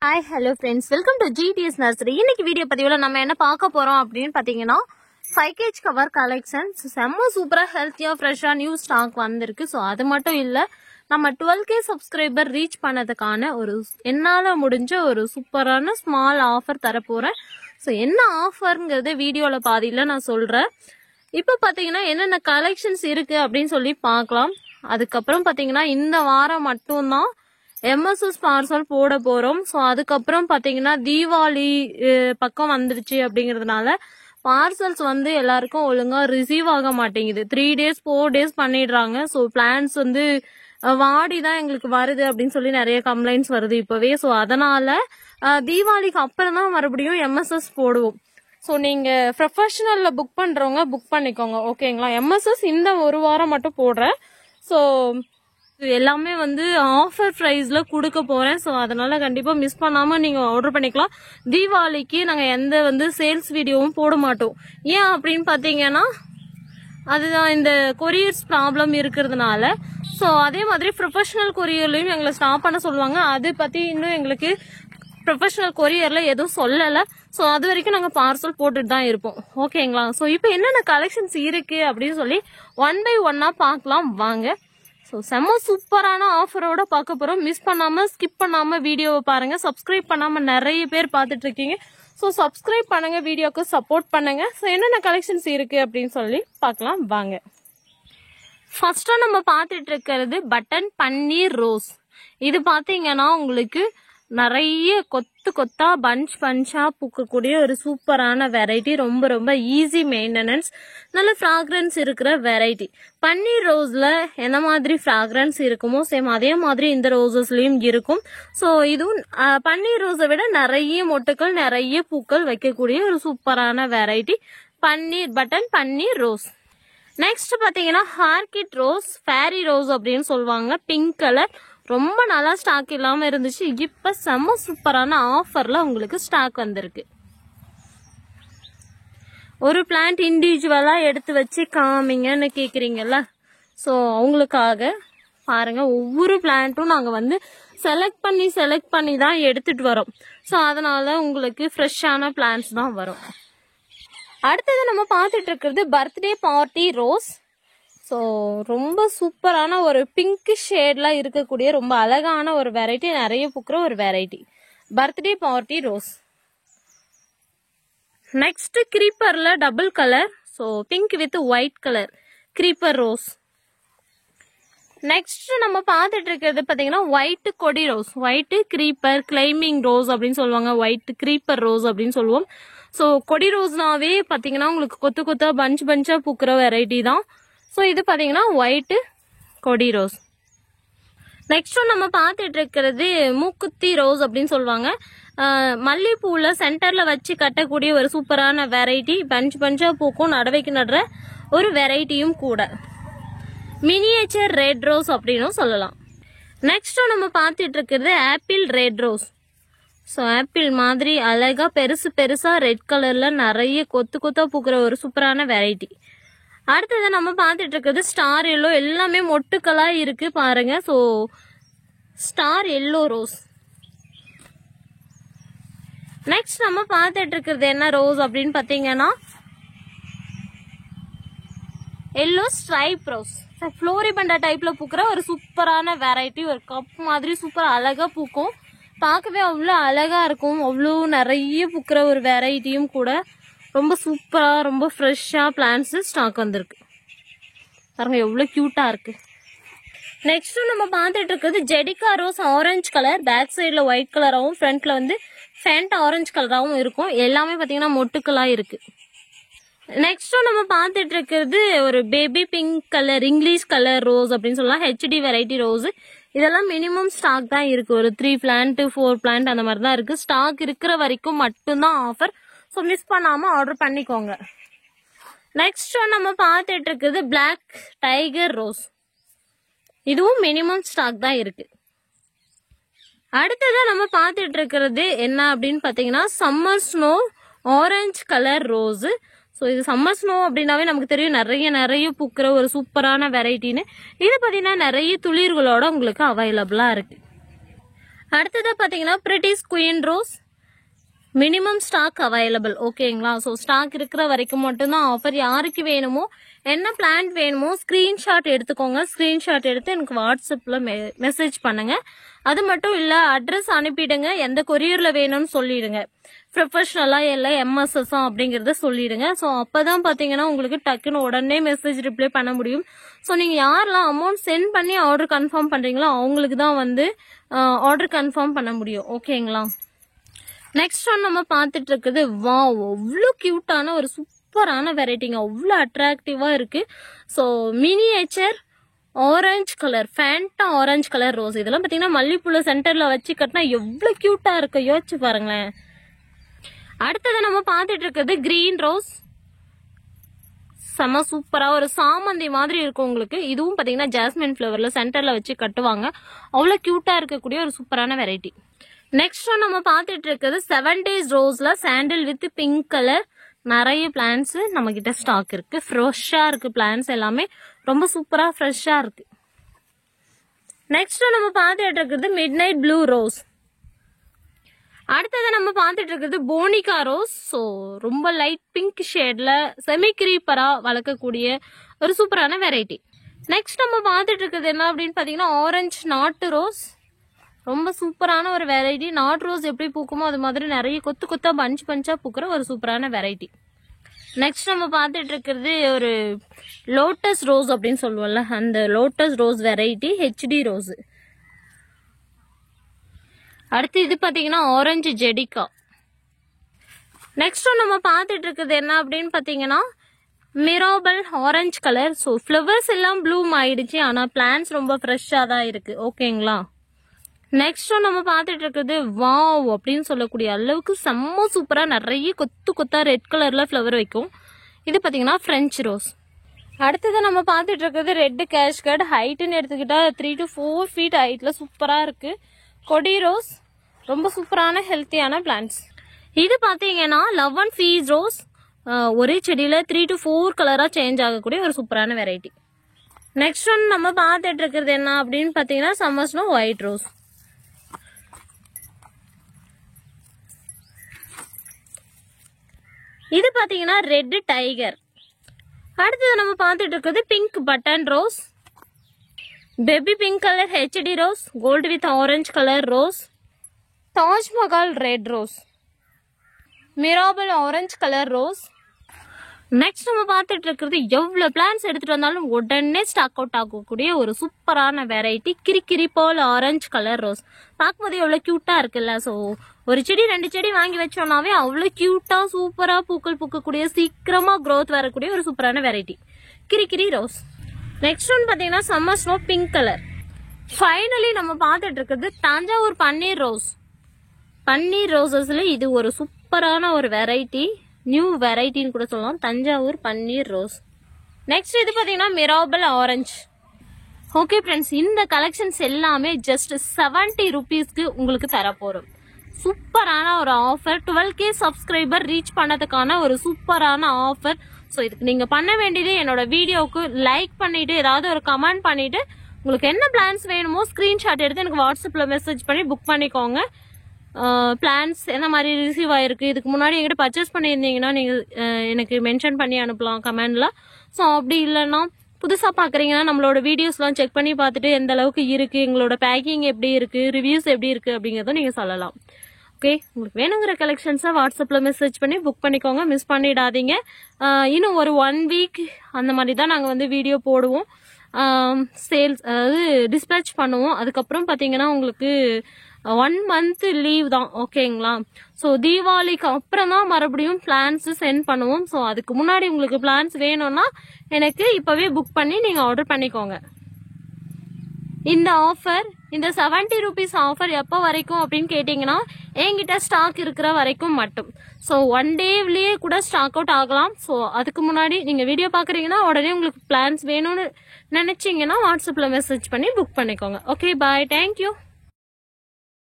Hi, hello friends. Welcome to GTS Nursery. இன்னைக்கு video பதிவுல நம்ம என்ன பார்க்க போறோம் அப்படின்னு பாத்தீங்கன்னா 5kg கவர் கலெக்ஷன்ஸ் செம்ம சூப்பரா ஹெல்த்தியா ஃப்ரெஷ்ஷா நியூ ஸ்டாக் வந்திருக்கு. ஸோ அது மட்டும் இல்ல நம்ம 12k சப்ஸ்கிரைபர் ரீச் பண்ணதுக்கான ஒரு என்னால முடிஞ்ச ஒரு சூப்பரான ஸ்மால் ஆஃபர் தர போறேன். ஸோ என்ன ஆஃபர்ங்கிறது வீடியோல பாதியில நான் சொல்றேன். இப்போ பாத்தீங்கன்னா என்னென்ன கலெக்ஷன்ஸ் இருக்கு அப்படின்னு சொல்லி பார்க்கலாம். அதுக்கப்புறம் பாத்தீங்கன்னா இந்த வாரம் மட்டும்தான் MSS பார்சல் போட போறோம். ஸோ அதுக்கப்புறம் பாத்தீங்கன்னா தீபாவளி பக்கம் வந்துருச்சு அப்படிங்கறதுனால பார்சல்ஸ் வந்து எல்லாருக்கும் ஒழுங்கா ரிசீவ் ஆக மாட்டேங்குது. 3 days 4 days பண்ணிடுறாங்க. ஸோ பிளான்ஸ் வந்து வாடிதான் எங்களுக்கு வருது அப்படின்னு சொல்லி நிறைய கம்ப்ளைண்ட்ஸ் வருது இப்பவே. ஸோ அதனால தீபாவளிக்கு அப்புறம் தான் மறுபடியும் MSS போடுவோம். ஸோ நீங்க ப்ரொஃபஷனல்ல புக் பண்றவங்க புக் பண்ணிக்கோங்க, ஓகேங்களா? MSS இந்த ஒரு வாரம் மட்டும் போடுறேன். ஸோ எல்லாமே வந்து ஆஃபர் பிரைஸ்ல கொடுக்க போறேன். ஸோ அதனால கண்டிப்பா மிஸ் பண்ணாம நீங்க ஆர்டர் பண்ணிக்கலாம். தீபாவளிக்கு நாங்க எந்த வந்து சேல்ஸ் வீடியோவும் போட மாட்டோம். ஏன் அப்படின்னு பாத்தீங்கன்னா அதுதான் இந்த கொரியர்ஸ் ப்ராப்ளம் இருக்கிறதுனால. ஸோ அதே மாதிரி ப்ரொஃபஷனல் கொரியர்லயும் எங்களை ஸ்டாப் பண்ண சொல்லுவாங்க. அது பத்தி இன்னும் எங்களுக்கு ப்ரொஃபஷனல் கொரியர்ல எதுவும் சொல்லல. ஸோ அது வரைக்கும் நாங்க பார்சல் போட்டுட்டு தான் இருப்போம், ஓகேங்களா? ஸோ இப்போ என்னென்ன கலெக்ஷன்ஸ் இருக்கு அப்படின்னு சொல்லி 1 by 1 பார்க்கலாம் வாங்க. ஸோ செம்ம சூப்பரான ஆஃபரோட பார்க்க போறோம். மிஸ் பண்ணாம ஸ்கிப் பண்ணாம வீடியோவை பாருங்க. சப்ஸ்கிரைப் பண்ணாம நிறைய பேர் பார்த்துட்டு இருக்கீங்க. ஸோ சப்ஸ்கிரைப் பண்ணுங்க, வீடியோக்கு சப்போர்ட் பண்ணுங்க. ஸோ என்னென்ன கலெக்ஷன்ஸ் இருக்கு அப்படின்னு சொல்லி பார்க்கலாம் வாங்க. ஃபர்ஸ்டா நம்ம பார்த்துட்டு இருக்கிறது பட்டன் பன்னீர் ரோஸ். இது பாத்தீங்கன்னா உங்களுக்கு நிறைய கொத்து கொத்தா பஞ்சா பூக்கக்கூடிய ஒரு சூப்பரான வெரைட்டி. ரொம்ப ரொம்ப ஈஸி மெயின்டெனன்ஸ், நல்ல ஃப்ராக்ரன்ஸ் இருக்கிற வெரைட்டி. பன்னீர் ரோஸ்ல என்ன மாதிரி ஃப்ராக்ரன்ஸ் இருக்குமோ சேம் அதே மாதிரி இந்த ரோசஸ்லயும் இருக்கும். ஸோ இதுவும் பன்னீர் ரோஸை விட நிறைய மொட்டுக்கள் நிறைய பூக்கள் வைக்கக்கூடிய ஒரு சூப்பரான வெரைட்டி பன்னீர் பட்டன் பன்னீர் ரோஸ். நெக்ஸ்ட் பாத்தீங்கன்னா ஹார்கிட் ரோஸ், ஃபேரி ரோஸ் அப்படின்னு சொல்லுவாங்க. பிங்க் கலர், ரொம்ப நல்லா ஸ்டாக் இல்லாம இருந்துச்சு. இப்ப செம்ம சூப்பரான ஆஃபர்ல உங்களுக்கு ஸ்டாக் வந்திருக்கு. ஒரு பிளான்ட் இண்டிவிஜுவலா எடுத்து வச்சு காமிங்கன்னு கேக்குறீங்கல்ல, ஸோ அவங்களுக்காக பாருங்க ஒவ்வொரு பிளான்ட்டும் நாங்க வந்து செலக்ட் பண்ணி தான் எடுத்துட்டு வரோம். ஸோ அதனால உங்களுக்கு ஃப்ரெஷ்ஷான பிளான்ட்ஸ் தான் வரும். அடுத்தது நம்ம பார்த்துட்டு இருக்கிறது பர்த்டே பார்ட்டி ரோஸ். ஸோ ரொம்ப சூப்பரான ஒரு பிங்க் ஷேட்ல இருக்கக்கூடிய ரொம்ப அழகான ஒரு வெரைட்டி, நிறைய பூக்கிற ஒரு variety birthday party rose. Next கிரீப்பர்ல double colour, so pink with white colour creeper rose. Next நம்ம பார்த்துட்டு இருக்கிறது பாத்தீங்கன்னா ஒயிட் கொடி rose, white creeper climbing rose அப்படின்னு சொல்லுவாங்க, ஒயிட் கிரீப்பர் ரோஸ் அப்படின்னு சொல்லுவோம். ஸோ கொடி ரோஸ்னாவே பாத்தீங்கன்னா உங்களுக்கு கொத்து கொத்தா பஞ்சா பூக்கிற வெரைட்டி தான். ஸோ இது பாத்தீங்கன்னா ஒயிட் கொடி ரோஸ். நெக்ஸ்ட் நம்ம பார்த்துட்டு இருக்கிறது மூக்குத்தி ரோஸ் அப்படின்னு சொல்லுவாங்க. மல்லிப்பூல சென்டர்ல வச்சு கட்டக்கூடிய ஒரு சூப்பரான வெரைட்டி, பஞ்சா பூக்கும், நடவைக்கு நடுற ஒரு வெரைட்டியும் கூட. மினியேச்சர் ரெட் ரோஸ் அப்படின்னு சொல்லலாம். நெக்ஸ்ட் நம்ம பார்த்துட்டு இருக்கிறது apple red rose. So apple மாதிரி அழகா பெருசா ரெட் கலர்ல நிறைய கொத்து கொத்தா பூக்கிற ஒரு சூப்பரான வெரைட்டி. அடுத்தது நம்ம பார்த்துட்டு இருக்கிறது ஸ்டார் எல்லோ, எல்லாமே மொட்டுக்களா இருக்கு பாருங்க. So star yellow rose. Next நம்ம பார்த்துட்டு இருக்கிறது என்ன ரோஸ் அப்படின்னு பாத்தீங்கன்னா எல்லோ ஸ்ட்ரைப் ரோஸ். ஃப்ளோரிபண்டா டைப்ல பூக்கிற ஒரு சூப்பரான வெரைட்டி, ஒரு கப் மாதிரி சூப்பர் அழகா பூக்கும், பார்க்கவே அவ்வளோ அழகா இருக்கும், அவ்வளோ நிறைய பூக்கிற ஒரு வெரைட்டியும் கூட. ரொம்ப சூப்பரா ரொம்ப ஃப்ரெஷ்ஷா பிளான்ஸ் ஸ்டாக் வந்திருக்கு பாருங்க, எவ்வளவு கியூட்டா இருக்கு. நெக்ஸ்ட் நம்ம பார்த்துட்டு இருக்கிறது ஜெடிகா ரோஸ், ஆரஞ்சு கலர், பேக் சைட்ல ஒயிட் கலராகவும் ஃப்ரண்ட்ல வந்து ஃபேண்ட் ஆரஞ்சு கலராகவும் இருக்கும். எல்லாமே பாத்தீங்கன்னா மொட்டுக்களா இருக்கு. நெக்ஸ்ட் நம்ம பார்த்துட்டு இருக்கிறது ஒரு baby pink colour English colour rose அப்படின்னு சொல்லலாம், HD வெரைட்டி ரோஸ். இதெல்லாம் மினிமம் ஸ்டாக் தான் இருக்கு, ஒரு 3 பிளான்ட் 4 பிளான்ட் அந்த மாதிரி தான் இருக்கு. ஸ்டாக் இருக்கிற வரைக்கும் மட்டும்தான் ஆஃபர். ஸோ மிஸ் பண்ணாம ஆர்டர் பண்ணிக்கோங்க. நெக்ஸ்ட் நம்ம பார்த்துட்டு இருக்கிறது பிளாக் டைகர் ரோஸ். இதுவும் மினிமம் ஸ்டாக் தான் இருக்கு. அடுத்தது நம்ம பார்த்துட்டு இருக்கிறது என்ன அப்படின்னு பாத்தீங்கன்னா summer snow orange colour rose. So இது சம்மர் ஸ்னோ அப்படின்னாவே நமக்கு தெரியும் நிறைய பூக்கிற ஒரு சூப்பரான வெரைட்டின்னு. இது பாத்தீங்கன்னா நிறைய துளிர்களோட உங்களுக்கு அவைலபிளா இருக்கு. அடுத்தது பாத்தீங்கன்னா British queen rose minimum stock available. ஓகேங்களா? ஸோ ஸ்டாக் இருக்கிற வரைக்கும் மட்டும்தான் ஆஃபர். யாருக்கு வேணுமோ என்ன பிளான்ட் வேணுமோ ஸ்கிரீன்ஷாட் எடுத்துக்கோங்க. ஸ்கிரீன்ஷாட் எடுத்து எனக்கு வாட்ஸ்அப்ல மெசேஜ் பண்ணுங்க. அது மட்டும் இல்ல அட்ரஸ் அனுப்பிடுங்க. எந்த கொரியர்ல வேணும்னு சொல்லிடுங்க. ப்ரொஃபஷனலா இல்ல எம்எஸ்எஸ் அப்படிங்கறத சொல்லிடுங்க. ஸோ அப்பதான் பாத்தீங்கன்னா உங்களுக்கு டக்குன்னு உடனே மெசேஜ் ரிப்ளை பண்ண முடியும். ஸோ நீங்க யாரெல்லாம் அமௌண்ட் சென்ட் பண்ணி ஆர்டர் கன்ஃபார்ம் பண்றீங்களோ அவங்களுக்கு தான் வந்து ஆர்டர் கன்ஃபார்ம் பண்ண முடியும். ஓகேங்களா? நெக்ஸ்ட் ஒன் நம்ம பார்த்துட்டு இருக்குது வாவ், அவ்வளோ கியூட்டான ஒரு சூப்பரான வெரைட்டிங்க. அவ்வளோ அட்ராக்டிவா இருக்கு. So miniature orange colour, Fanta orange colour rose. இதெல்லாம் பார்த்தீங்கன்னா மல்லிப்பூல சென்டர்ல வச்சு கட்டினா எவ்வளோ கியூட்டா இருக்கு, யோசிச்சு பாருங்களேன். அடுத்தது நம்ம பார்த்துட்டு இருக்கிறது கிரீன் ரோஸ். செம சூப்பரா ஒரு சாமந்தி மாதிரி இருக்கும் உங்களுக்கு. இதுவும் பார்த்தீங்கன்னா ஜாஸ்மின் ஃபிளவர்ல சென்டர்ல வச்சு கட்டுவாங்க. அவ்வளோ கியூட்டா இருக்கக்கூடிய ஒரு சூப்பரான வெரைட்டி. நெக்ஸ்ட் நம்ம பார்த்துட்டு இருக்கிறது 7 days ரோஸ்ல சாண்டில் வித் பிங்க் கலர். நிறைய பிளான்ஸ் நம்ம கிட்ட ஸ்டாக் இருக்கு. ஃப்ரெஷ்ஷா இருக்கு பிளான்ஸ் எல்லாமே, ரொம்ப சூப்பரா ஃப்ரெஷ்ஷா இருக்கு. நெக்ஸ்ட் நம்ம பார்த்துட்டு இருக்கிறது மிட் நைட் ப்ளூ ரோஸ். அடுத்தது நம்ம பார்த்துட்டு இருக்கிறது போனிகா ரோஸ். ஸோ ரொம்ப லைட் பிங்க் ஷேட்ல செமி கிரீப்பரா வளர்க்கக்கூடிய ஒரு சூப்பரான வெரைட்டி. நெக்ஸ்ட் நம்ம பார்த்துட்டு இருக்கிறது என்ன அப்படின்னு பாத்தீங்கன்னா ஆரஞ்சு நாட்டு ரோஸ். ரொம்ப சூப்பரான ஒரு வெரைட்டி. நாட் ரோஸ் எப்படி பூக்குமோ அது மாதிரி நிறைய கொத்து கொத்தா பஞ்ச் பஞ்சா பூக்குற ஒரு சூப்பரான வெரைட்டி. நெக்ஸ்ட் நம்ம பார்த்துட்டு இருக்கிறது ஒரு லோட்டஸ் ரோஸ் அப்படின்னு சொல்லுவோம்ல, அந்த lotus rose variety HD rose. அடுத்து இது பாத்தீங்கன்னா ஆரஞ்சு ஜெடிகா. நெக்ஸ்ட் நம்ம பார்த்துட்டு இருக்கிறது என்ன அப்படின்னு பாத்தீங்கன்னா Mirabel orange colour. So flowers எல்லாம் ப்ளூம் ஆயிடுச்சு, ஆனா பிளான்ஸ் ரொம்ப ஃப்ரெஷ்ஷா தான் இருக்கு. ஓகேங்களா? நெக்ஸ்ட் நம்ம பார்த்துட்டு இருக்கிறது வாவ் அப்படின்னு சொல்லக்கூடிய அளவுக்கு செம்ம சூப்பரா நிறைய கொத்து கொத்தா ரெட் கலர்ல ஃபிளவர் வைக்கும். இது பாத்தீங்கன்னா பிரெஞ்சு ரோஸ். அடுத்தது நம்ம பார்த்துட்டு இருக்கிறது ரெட் கேஷ்கட். ஹைட்டுன்னு எடுத்துக்கிட்டா 3 to 4 feet ஹைட்ல சூப்பரா இருக்கு. கொடி ரோஸ் ரொம்ப சூப்பரான ஹெல்த்தியான பிளான்ட்ஸ். இது பாத்தீங்கன்னா லவ் அண்ட் ஃபீஸ் ரோஸ். ஒரே செடியில 3 to 4 கலரா சேஞ்ச் ஆகக்கூடிய ஒரு சூப்பரான வெரைட்டி. நெக்ஸ்ட் ஒன் நம்ம பார்த்துட்டு இருக்கிறது என்ன அப்படின்னு பாத்தீங்கன்னா சம்மர் ஸ்னோ ஒயிட் ரோஸ். இது பாத்தீங்கன்னா ரெட் டைகர். அடுத்தது நம்ம பார்த்துட்டு இருக்கிறது pink button rose, baby pink colour HD rose, gold with orange colour rose, Taj Mahal red rose, mirabel orange colour rose. Next நம்ம பார்த்துட்டு இருக்கிறது எவ்வளவு பிளான்ஸ் எடுத்துட்டு வந்தாலும் உடனே ஸ்டாக் அவுட் ஆகக்கூடிய ஒரு சூப்பரான வெரைட்டி கிரிக்கிரி பால் ஆரஞ்சு கலர் ரோஸ். பார்க்கும்போது எவ்வளவு கியூட்டா இருக்குல்ல. ஸோ ஒரு செடி 2 செடி வாங்கி வச்சோம்னாவே அவ்வளவு கியூட்டா சூப்பரா பூக்கள் பூக்கக்கூடிய சீக்கிரமா க்ரோத் வரக்கூடிய ஒரு சூப்பரான வெரைட்டி கிரிக்கிரி ரோஸ். நெக்ஸ்ட் ஒன் பாத்தீங்கன்னா summer snow pink colour. Finally நம்ம பார்த்துட்டு இருக்கிறது தஞ்சாவூர் பன்னீர் ரோஸ். பன்னீர் ரோசஸ்ல இது ஒரு சூப்பரான ஒரு வெரைட்டி, நியூ வெரைட்டின்னு கூட சொல்லலாம், தஞ்சாவூர் பன்னீர் ரோஸ். நெக்ஸ்ட் இது பாத்தீங்கன்னா மிராபல் ஆரஞ்சு. ஓகே ஃப்ரெண்ட்ஸ், இந்த கலெக்ஷன்ஸ் எல்லாமே ஜஸ்ட் 70 rupeesக்கு உங்களுக்கு தர போறோம். சூப்பரான ஒரு ஆஃபர். 12K சப்ஸ்கிரைபர் ரீச் பண்ணதுக்கான ஒரு சூப்பரான ஆஃபர். ஸோ இதுக்கு நீங்க பண்ண வேண்டியது என்னோட வீடியோவுக்கு லைக் பண்ணிட்டு ஏதாவது ஒரு கமெண்ட் பண்ணிட்டு உங்களுக்கு என்ன பிளான்ஸ் வேணுமோ ஸ்கிரீன்ஷாட் எடுத்து எனக்கு வாட்ஸ்அப்ல மெசேஜ் பண்ணி புக் பண்ணிக்கோங்க. பிளான்ஸ் என்ன மாதிரி ரிசீவ் ஆயிருக்கு, இதுக்கு முன்னாடி எங்கிட்ட பர்ச்சேஸ் பண்ணியிருந்தீங்கன்னா நீங்க எனக்கு மென்ஷன் பண்ணி அனுப்பலாம் கமெண்ட்ல. ஸோ அப்படி இல்லைன்னா புதுசா பாக்குறீங்கன்னா நம்மளோட வீடியோஸ்லாம் செக் பண்ணி பார்த்துட்டு எந்த அளவுக்கு இருக்கு, எங்களோட பேக்கிங் எப்படி இருக்கு, ரிவ்யூஸ் எப்படி இருக்கு அப்படிங்கறதும் நீங்க சொல்லலாம். ஓகே, உங்களுக்கு வேணுங்கிற கலெக்ஷன்ஸை வாட்ஸ்அப்ல மெசேஜ் பண்ணி புக் பண்ணிக்கோங்க, மிஸ் பண்ணிடாதீங்க. இன்னும் ஒரு 1 week அந்த மாதிரி தான் நாங்க வந்து வீடியோ போடுவோம், சேல்ஸ் அதாவது டிஸ்பேச் பண்ணுவோம். அதுக்கப்புறம் பாத்தீங்கன்னா உங்களுக்கு 1 month லீவ் தான். ஓகேங்களா? ஸோ தீபாவளிக்கு அப்புறம் தான் மறுபடியும் பிளான்ஸ் சென்ட் பண்ணுவோம். ஸோ அதுக்கு முன்னாடி உங்களுக்கு பிளான்ஸ் வேணும்னா எனக்கு இப்பவே புக் பண்ணி நீங்க ஆர்டர் பண்ணிக்கோங்க. இந்த ஆஃபர், இந்த 70 rupees ஆஃபர் எப்போ வரைக்கும் அப்படின்னு கேட்டீங்கன்னா என்கிட்ட ஸ்டாக் இருக்கிற வரைக்கும் மட்டும். ஸோ 1 dayலயே கூட ஸ்டாக் அவுட் ஆகலாம். ஸோ அதுக்கு முன்னாடி நீங்க வீடியோ பாக்குறீங்கன்னா உடனே உங்களுக்கு பிளான்ஸ் வேணும்னு நினைச்சீங்கன்னா வாட்ஸ்அப்ல மெசேஜ் பண்ணி புக் பண்ணிக்கோங்க. ஓகே, பாய், தேங்க்யூ.